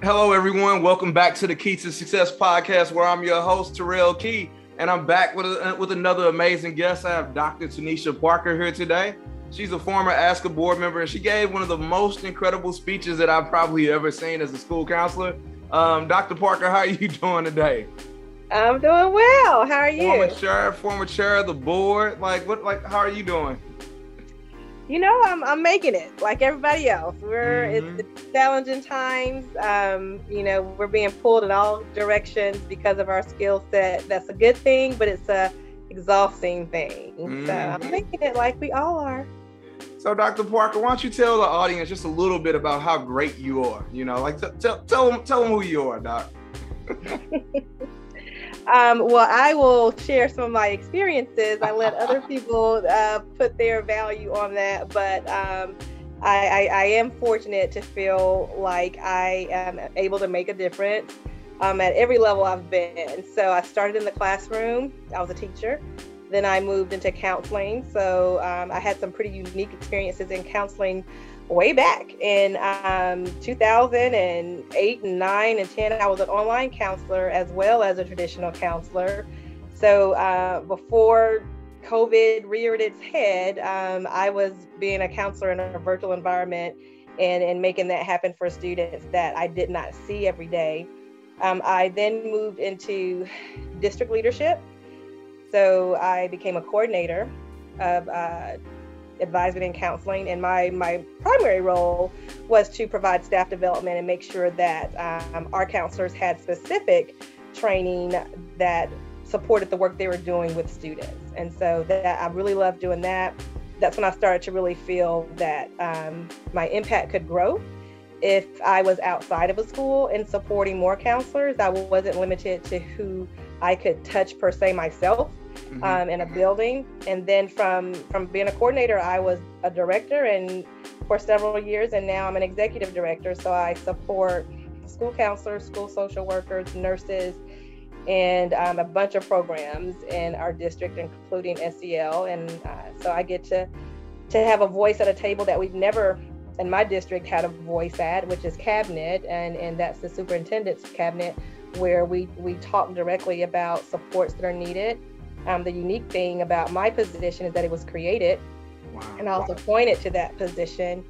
Hello, everyone. Welcome back to the Key to Success podcast, where I'm your host, Taraelkee, and I'm back with another amazing guest. I have Dr. Tinisha Parker here today. She's a former ASCA board member, and she gave one of the most incredible speeches that I've probably ever seen as a school counselor. Dr. Parker, how are you doing today? I'm doing well. How are you? Former chair of the board. How are you doing? You know, I'm making it like everybody else. It's challenging times. We're being pulled in all directions because of our skill set. That's a good thing, but it's a exhausting thing. So I'm making it like we all are. So, Dr. Parker, why don't you tell the audience just a little bit about how great you are? Tell them who you are, Doc. Well, I will share some of my experiences. I let other people put their value on that, but I am fortunate to feel like I am able to make a difference at every level I've been. So I started in the classroom. I was a teacher. Then I moved into counseling. So I had some pretty unique experiences in counseling way back in 2008 and 9 and 10. I was an online counselor as well as a traditional counselor. So before COVID reared its head, I was being a counselor in a virtual environment and making that happen for students that I did not see every day. I then moved into district leadership. So I became a coordinator of advisement and counseling, and my primary role was to provide staff development and make sure that our counselors had specific training that supported the work they were doing with students. And so that I really loved doing that. That's when I started to really feel that my impact could grow if I was outside of a school and supporting more counselors. I wasn't limited to who I could touch per se myself in a building. And then from being a coordinator, I was a director and for several years, and now I'm an executive director. So I support school counselors, school social workers, nurses, and a bunch of programs in our district, including SEL. And so I get to have a voice at a table that we've never in my district had a voice at, which is cabinet, and that's the superintendent's cabinet, where we talk directly about supports that are needed. The unique thing about my position is that it was created, and I was appointed to that position,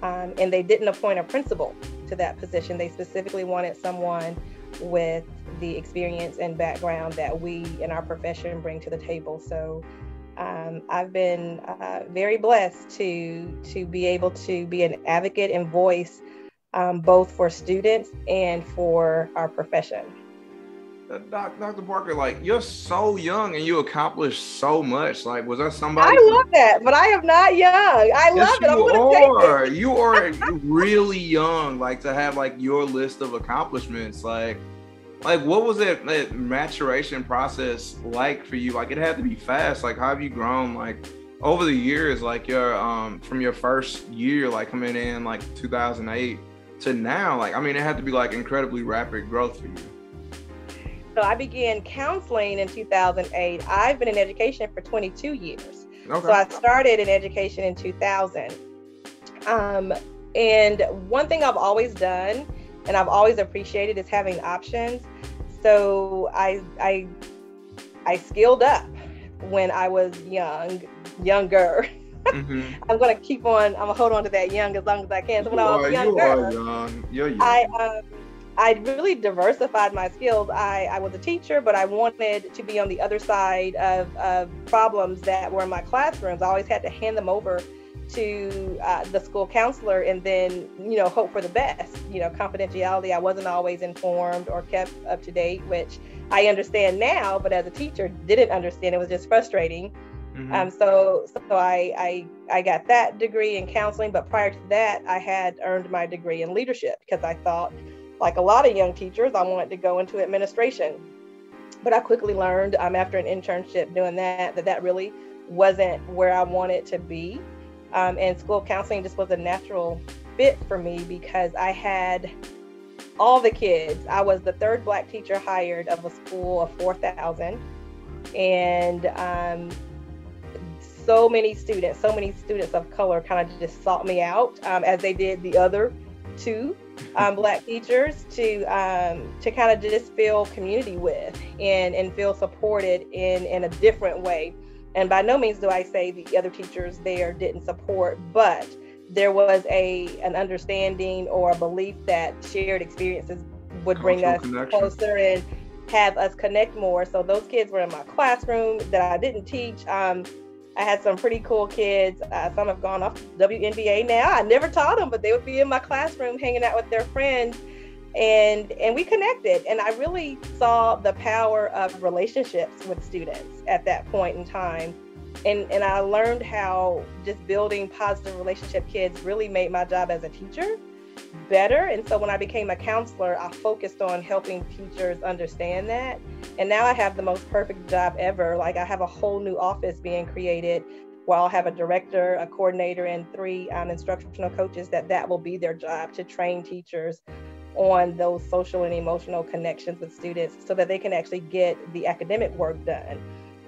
and they didn't appoint a principal to that position. They specifically wanted someone with the experience and background that we in our profession bring to the table. So I've been very blessed to be able to be an advocate and voice both for students and for our profession. Dr. Parker, you're so young and you accomplished so much. Was there somebody? I love that, but I am not young. I love it. I'm gonna take it. You are really young, to have your list of accomplishments. What was that maturation process like for you? It had to be fast. How have you grown over the years? Your from your first year, coming in 2008 to now. It had to be incredibly rapid growth for you. So I began counseling in 2008. I've been in education for 22 years. Okay. So I started in education in 2000. And one thing I've always done and I've always appreciated is having options. So I skilled up when I was younger. I'm going to I'm going to hold on to that young as long as I can. So when I was younger, you're young. I really diversified my skills. I was a teacher, but I wanted to be on the other side of problems that were in my classrooms. I always had to hand them over to the school counselor and then, hope for the best. Confidentiality, I wasn't always informed or kept up to date, which I understand now, but as a teacher, didn't understand. It was just frustrating. So I got that degree in counseling, but prior to that, I had earned my degree in leadership because I thought, like a lot of young teachers, I wanted to go into administration. But I quickly learned after an internship doing that really wasn't where I wanted to be. And school counseling just was a natural fit for me because I had all the kids. I was the third Black teacher hired of a school of 4,000. And so many students of color kind of just sought me out, as they did the other two Black teachers to kind of just feel community with and feel supported in a different way. And by no means do I say the other teachers there didn't support, but there was an understanding or a belief that shared experiences would bring us closer and have us connect more. So those kids were in my classroom that I didn't teach. I had some pretty cool kids. Some have gone off WNBA now. I never taught them, but they would be in my classroom hanging out with their friends, and we connected. And I really saw the power of relationships with students at that point in time. And I learned how just building positive relationship kids really made my job as a teacher better. And so when I became a counselor, I focused on helping teachers understand that. And now I have the most perfect job ever. Like, I have a whole new office being created where I'll have a director, a coordinator, and 3 instructional coaches that will be their job, to train teachers on those social and emotional connections with students so that they can actually get the academic work done.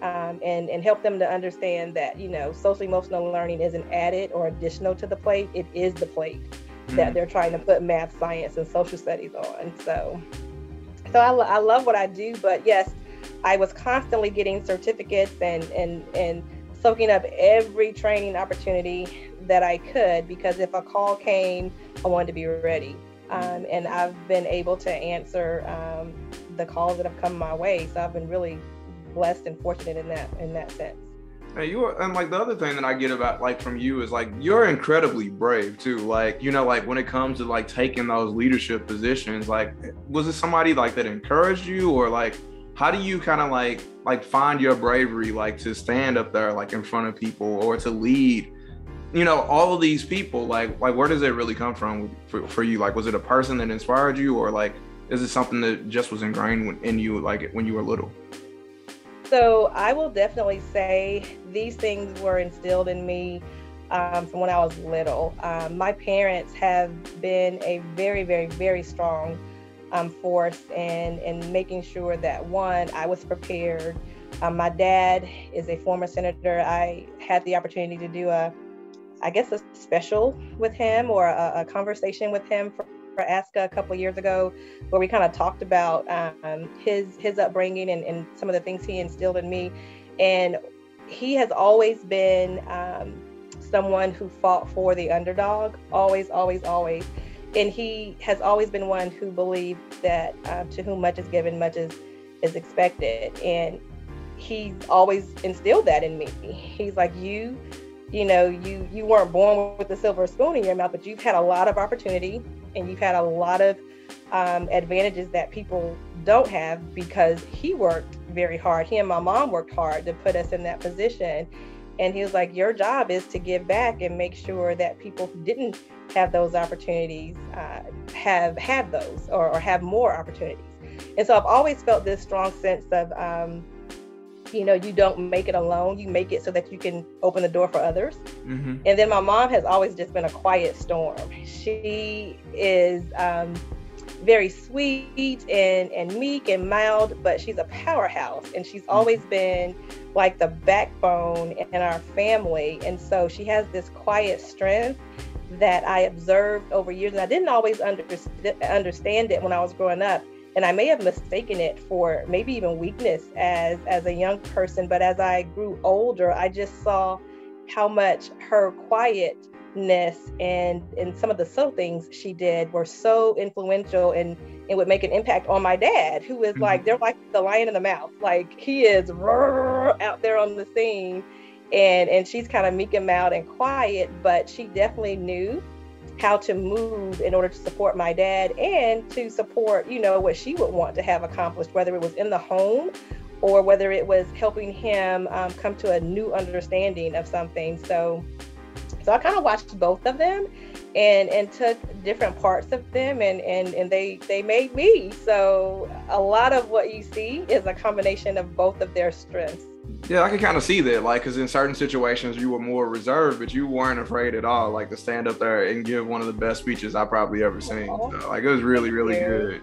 And help them to understand that, social emotional learning isn't added or additional to the plate. It is the plate that they're trying to put math, science, and social studies on. So I love what I do, but yes, I was constantly getting certificates and soaking up every training opportunity that I could, because if a call came, I wanted to be ready. And I've been able to answer the calls that have come my way. So I've been really blessed and fortunate in that sense. Hey, and like the other thing that I get about like from you is like you're incredibly brave too. Like, like when it comes to like taking those leadership positions, like was it somebody like that encouraged you, or like how do you kind of like find your bravery like to stand up there like in front of people or to lead, all of these people? Like where does it really come from for you? Like, was it a person that inspired you, or like is it something that just was ingrained in you like when you were little? So I will definitely say these things were instilled in me from when I was little. My parents have been a very, very, very strong force in making sure that, one, I was prepared. My dad is a former senator. I had the opportunity to do a special with him, or a conversation with him for ASCA a couple of years ago, where we kind of talked about his upbringing and some of the things he instilled in me. And he has always been someone who fought for the underdog, always, always, always. And he has always been one who believed that to whom much is given, much is expected. And he's always instilled that in me. He's like, you weren't born with a silver spoon in your mouth, but you've had a lot of opportunity and you've had a lot of advantages that people don't have, because he worked very hard. He and my mom worked hard to put us in that position. And he was like, your job is to give back and make sure that people who didn't have those opportunities have had those or have more opportunities. And so I've always felt this strong sense of, you don't make it alone, you make it so that you can open the door for others. Mm-hmm. And then my mom has always just been a quiet storm. She is very sweet and meek and mild, but she's a powerhouse, and she's always been like the backbone in our family. And so she has this quiet strength that I observed over years, and I didn't always understand it when I was growing up. And I may have mistaken it for maybe even weakness as a young person. But as I grew older, I just saw how much her quietness and some of the subtle things she did were so influential and would make an impact on my dad, who is like, they're like the lion in the mouth. Like, he is out there on the scene, and she's kind of meek and mild and quiet, but she definitely knew how to move in order to support my dad and to support, what she would want to have accomplished, whether it was in the home or whether it was helping him come to a new understanding of something. So I kind of watched both of them and took different parts of them and they made me. So a lot of what you see is a combination of both of their strengths. Yeah, I can kind of see that, like, because in certain situations you were more reserved, but you weren't afraid at all, like, to stand up there and give one of the best speeches I probably ever seen. So, like, it was really, really good.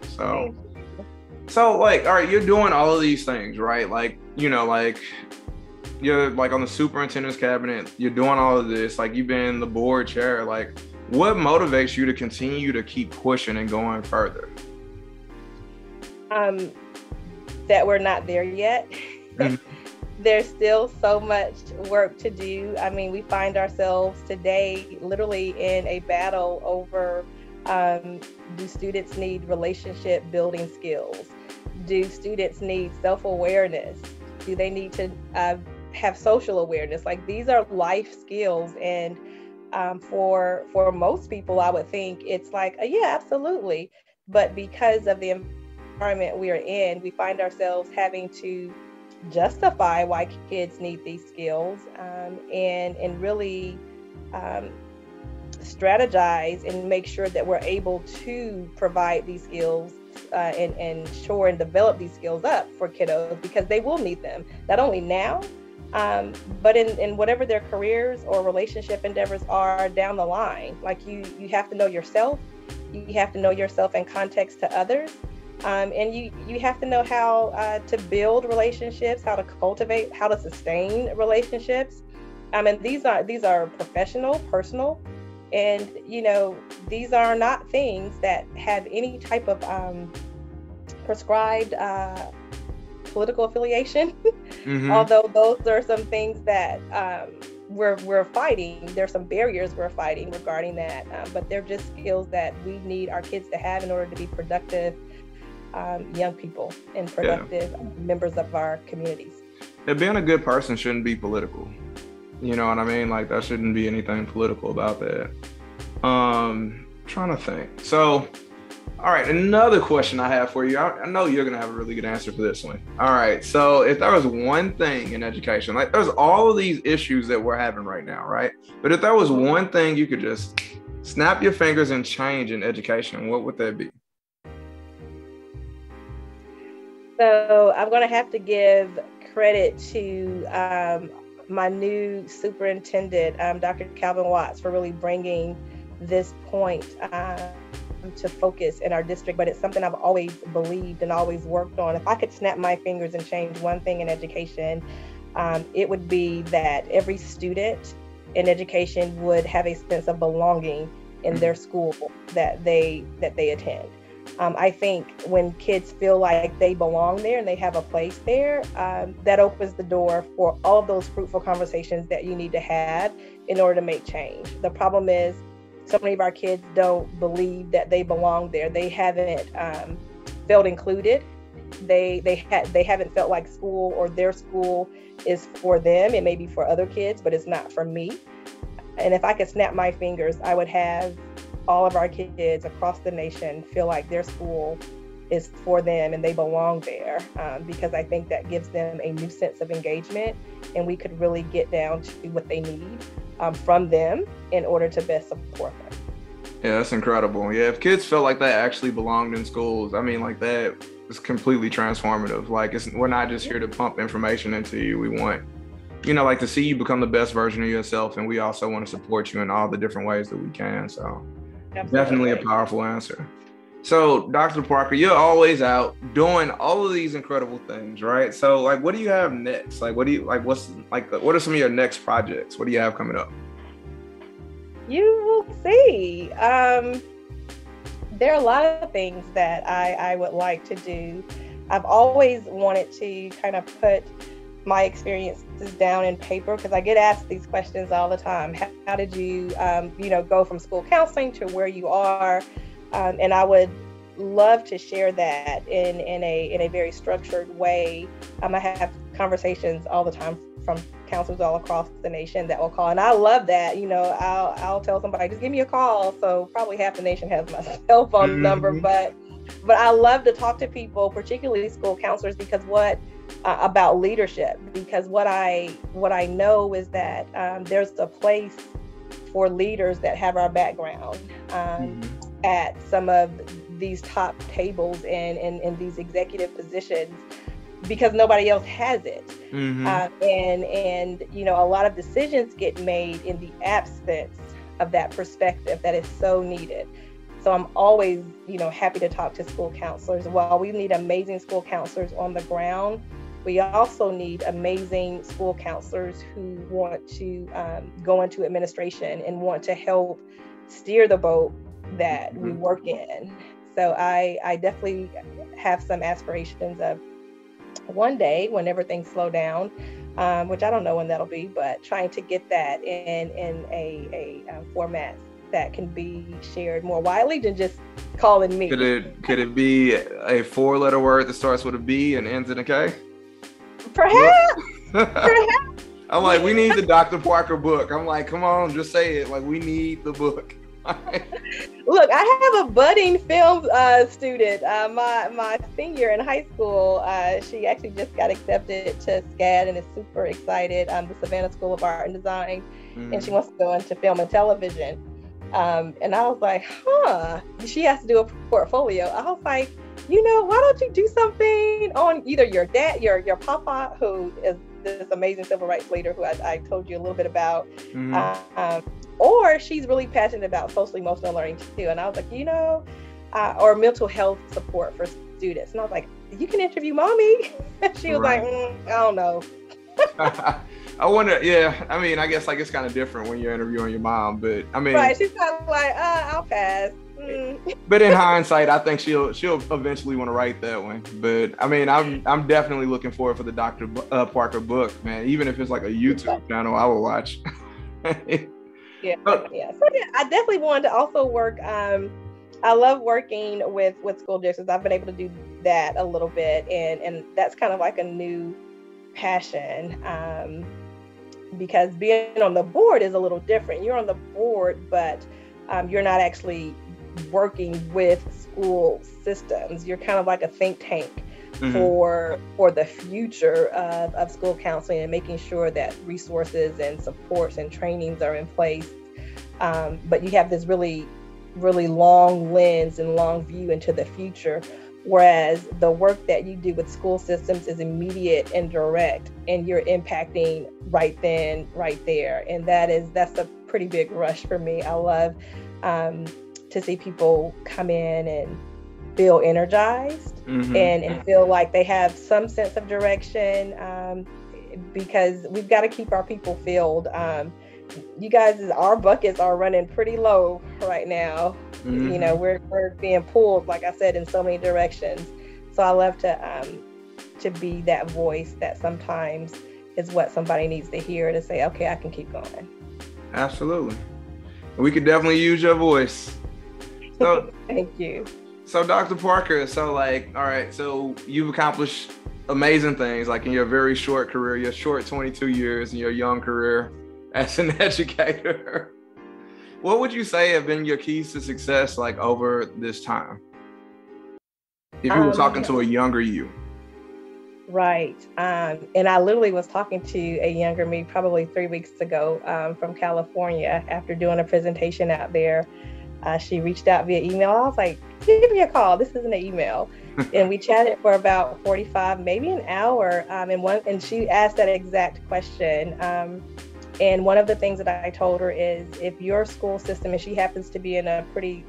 So like, all right, you're doing all of these things, right? Like, like you're like on the superintendent's cabinet, you're doing all of this, like you've been the board chair. Like, what motivates you to continue to keep pushing and going further? That we're not there yet. There's still so much work to do. I mean, we find ourselves today literally in a battle over, do students need relationship building skills? Do students need self-awareness? Do they need to have social awareness? Like, these are life skills. And for most people, I would think it's like, yeah, absolutely. But because of the environment we are in, we find ourselves having to justify why kids need these skills, and really strategize and make sure that we're able to provide these skills and ensure and develop these skills up for kiddos, because they will need them, not only now, but in whatever their careers or relationship endeavors are down the line. Like, you have to know yourself, you have to know yourself in context to others. And you have to know how to build relationships, how to cultivate, how to sustain relationships. And these are professional, personal, and these are not things that have any type of prescribed political affiliation. Although those are some things that we're fighting. There's some barriers we're fighting regarding that, but they're just skills that we need our kids to have in order to be productive young people and productive members of our communities. And being a good person shouldn't be political. You know what I mean? Like, there shouldn't be anything political about that. Trying to think. So, all right, another question I have for you. I know you're going to have a really good answer for this one. All right, so if there was one thing in education, like, there's all of these issues that we're having right now, right? But if there was one thing you could just snap your fingers and change in education, what would that be? So I'm going to have to give credit to my new superintendent, Dr. Calvin Watts, for really bringing this point to focus in our district. But it's something I've always believed and always worked on. If I could snap my fingers and change one thing in education, it would be that every student in education would have a sense of belonging in their school that they attend. I think when kids feel like they belong there and they have a place there, that opens the door for all of those fruitful conversations that you need to have in order to make change. The problem is, so many of our kids don't believe that they belong there. They haven't felt included. They haven't felt like school or their school is for them. It may be for other kids, but it's not for me. And if I could snap my fingers, I would have all of our kids across the nation feel like their school is for them and they belong there, because I think that gives them a new sense of engagement, and we could really get down to what they need from them in order to best support them. Yeah, that's incredible. Yeah, if kids felt like they actually belonged in schools, I mean, like, that is completely transformative. Like, we're not just here to pump information into you. We want, like, to see you become the best version of yourself, and we also want to support you in all the different ways that we can. So absolutely. Definitely a powerful answer. So, Dr. Parker, you're always out doing all of these incredible things, right? So, like, what do you have next? Like, what are some of your next projects? What do you have coming up? You will see. There are a lot of things that I would like to do. I've always wanted to kind of put my experiences down in paper, because I get asked these questions all the time. How did you, go from school counseling to where you are? And I would love to share that in a very structured way. I have conversations all the time from counselors all across the nation that will call, and I love that. I'll tell somebody, just give me a call. So probably half the nation has my cell phone number, but I love to talk to people, particularly school counselors, because about leadership. Because what I know is that there's a place for leaders that have our background at some of these top tables and in these executive positions, because nobody else has it. And a lot of decisions get made in the absence of that perspective that is so needed. So I'm always, happy to talk to school counselors. While we need amazing school counselors on the ground, we also need amazing school counselors who want to go into administration and want to help steer the boat that we work in. So I definitely have some aspirations of one day when everything slow down, which I don't know when that'll be, but trying to get that in a format that can be shared more widely than just calling me. Could it be a 4-letter word that starts with a B and ends in a K? Perhaps. Perhaps. I'm like, we need the Dr. Parker book. I'm like, come on, just say it. Like, we need the book. Look, I have a budding film student. My senior in high school, she actually just got accepted to SCAD and is super excited. The Savannah School of Art and Design, and she wants to go into film and television. And I was like, she has to do a portfolio. I was like, why don't you do something on either your dad, your papa, who is this amazing civil rights leader who I told you a little bit about, or she's really passionate about social emotional learning too. And I was like, or mental health support for students. And I was like, you can interview mommy. She was like, I don't know. I wonder, yeah, I mean, I guess like it's kind of different when you're interviewing your mom, but I mean, right, she's kind of like, I'll pass. But in hindsight, I think she'll eventually want to write that one. But I mean, I'm definitely looking forward for the Dr. Parker book, man. Even if it's like a YouTube channel, I will watch. Yeah. So yeah, I definitely wanted to also work. I love working with school districts. I've been able to do that a little bit, and that's kind of like a new passion. Because being on the board is a little different. You're on the board, but you're not actually working with school systems. You're kind of like a think tank for the future of school counseling and making sure that resources and supports and trainings are in place. But you have this really, really long lens and long view into the future. Whereas the work that you do with school systems is immediate and direct, and you're impacting right then, right there. And that's a pretty big rush for me. I love to see people come in and feel energized and feel like they have some sense of direction, because we've got to keep our people filled. You guys, our buckets are running pretty low right now. We're being pulled, like I said, in so many directions. So I love to be that voice that sometimes is what somebody needs to hear to say, okay, I can keep going. Absolutely. We could definitely use your voice. So thank you. So Dr. Parker, all right, so you've accomplished amazing things, like in your very short career, your short 22 years in your young career as an educator. What would you say have been your keys to success, like over this time? If you were talking to a younger you. Right. And I literally was talking to a younger me probably 3 weeks ago from California after doing a presentation out there. She reached out via email. I was like, give me a call. This isn't an email. And we chatted for about 45, maybe an hour. And she asked that exact question. And one of the things that I told her is, if your school system, and she happens to be in a pretty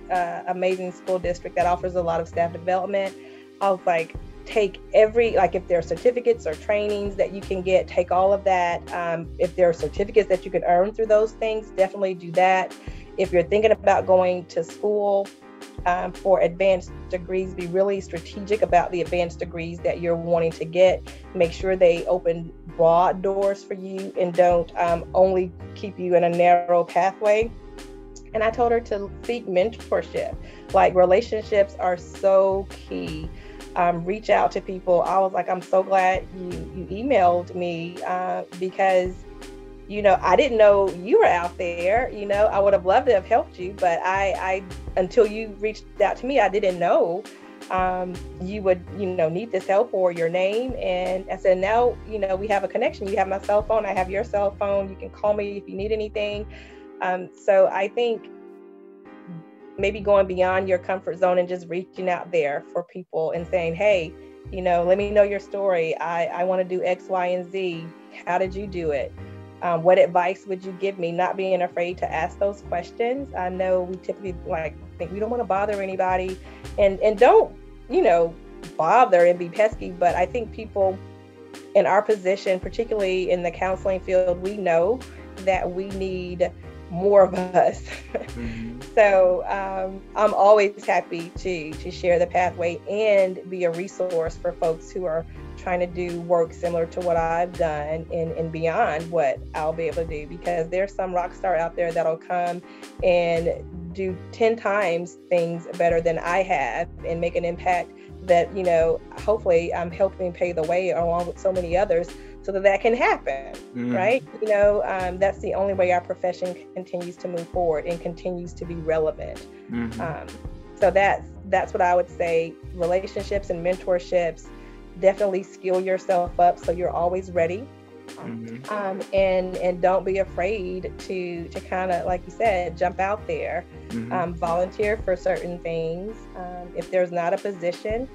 amazing school district that offers a lot of staff development, I was like, take if there are certificates or trainings that you can get, take all of that. If there are certificates that you can earn through those things, definitely do that. If you're thinking about going to school for advanced degrees, be really strategic about the advanced degrees that you're wanting to get. Make sure they open broad doors for you and don't only keep you in a narrow pathway. And I told her to seek mentorship. Like, relationships are so key. Reach out to people. I was like, I'm so glad you emailed me because I didn't know you were out there. I would have loved to have helped you, but I until you reached out to me, I didn't know you would, need this help or your name. And I said, now, we have a connection. You have my cell phone. I have your cell phone. You can call me if you need anything. So I think maybe going beyond your comfort zone and just reaching out there for people and saying, hey, let me know your story. I want to do X, Y, and Z. How did you do it? What advice would you give me? Not being afraid to ask those questions. I know we typically think we don't want to bother anybody and don't, bother and be pesky. But I think people in our position, particularly in the counseling field, we know that we need more of us. So I'm always happy to share the pathway and be a resource for folks who are trying to do work similar to what I've done and beyond what I'll be able to do, because there's some rock star out there that'll come and do 10 times things better than I have and make an impact that, you know, hopefully I'm helping pave the way along with so many others so that that can happen, right? You know, that's the only way our profession continues to move forward and continues to be relevant. So that's what I would say. Relationships and mentorships, definitely skill yourself up so you're always ready. And don't be afraid to kind of, like you said, jump out there, volunteer for certain things. If there's not a position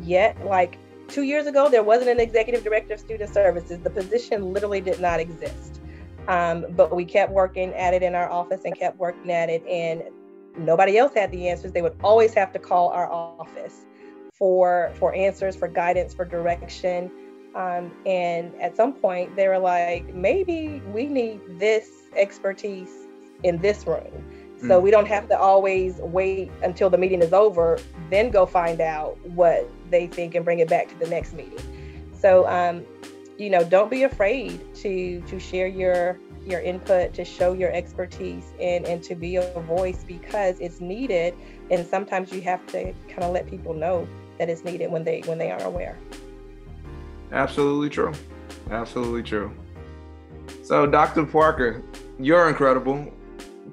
yet, like 2 years ago, there wasn't an executive director of student services. The position literally did not exist. But we kept working at it in our office and kept working at it, and nobody else had the answers. They would always have to call our office for answers, for guidance, for direction. And at some point they were like, maybe we need this expertise in this room. So we don't have to always wait until the meeting is over, then go find out what they think and bring it back to the next meeting. So, you know, don't be afraid to share your input, to show your expertise, and to be a voice, because it's needed. And sometimes you have to kind of let people know that it's needed when they aren't aware. Absolutely true. Absolutely true. So, Dr. Parker, you're incredible.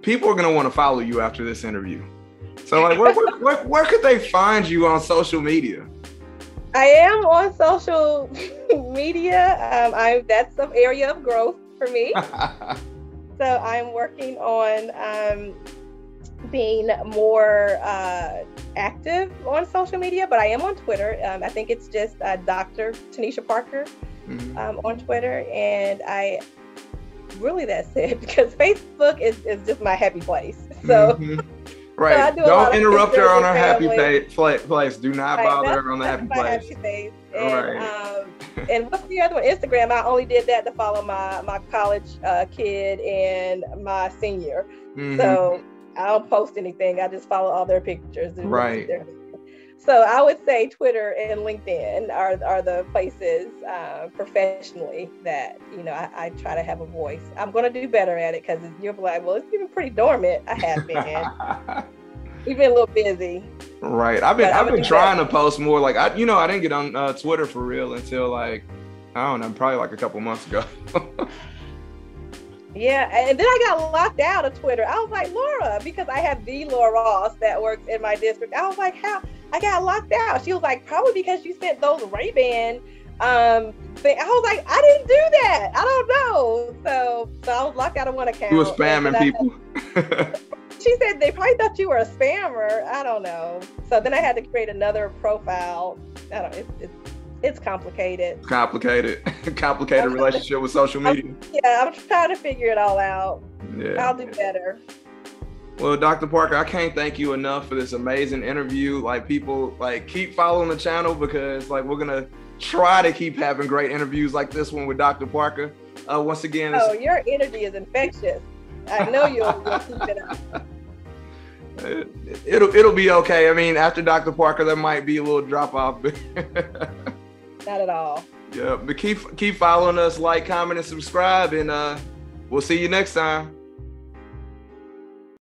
People are going to want to follow you after this interview. So, like, where could they find you on social media? I am on social media. That's an area of growth for me. So I'm working on being more active on social media, but I am on Twitter. I think it's just Dr. Tinisha Parker on Twitter, and that's it, because Facebook is just my happy place. So, right. So don't interrupt her on her happy place. Do not bother her on the happy place. Happy and, and what's the other one? Instagram. I only did that to follow my college kid and my senior. So I don't post anything. I just follow all their pictures. Right. So I would say Twitter and LinkedIn are the places professionally that, you know, I try to have a voice. I'm going to do better at it, because you're like, well, it's been pretty dormant. I have been. We've been a little busy. Right. I've been trying to post more. Like, I didn't get on Twitter for real until, like, I don't know, probably like a couple months ago. Yeah, and then I got locked out of Twitter. I was like, Laura, because I have the Laura Ross that works in my district. I was like, how? I got locked out. She was like, probably because you sent those Ray-Ban thing. I was like, I didn't do that. I don't know. So I was locked out of one account. You were spamming people. She said they probably thought you were a spammer. I don't know. So then I had to create another profile. I don't know. It's complicated. Complicated relationship with social media. I'm trying to figure it all out. Yeah. I'll do better. Well, Dr. Parker, I can't thank you enough for this amazing interview. Like, people, like, keep following the channel, because, like, we're gonna try to keep having great interviews like this one with Dr. Parker. Once again, your energy is infectious. I know you'll keep it up. It'll be okay. I mean, after Dr. Parker, there might be a little drop off. Not at all. Yeah, but keep following us, like, comment, and subscribe, and we'll see you next time.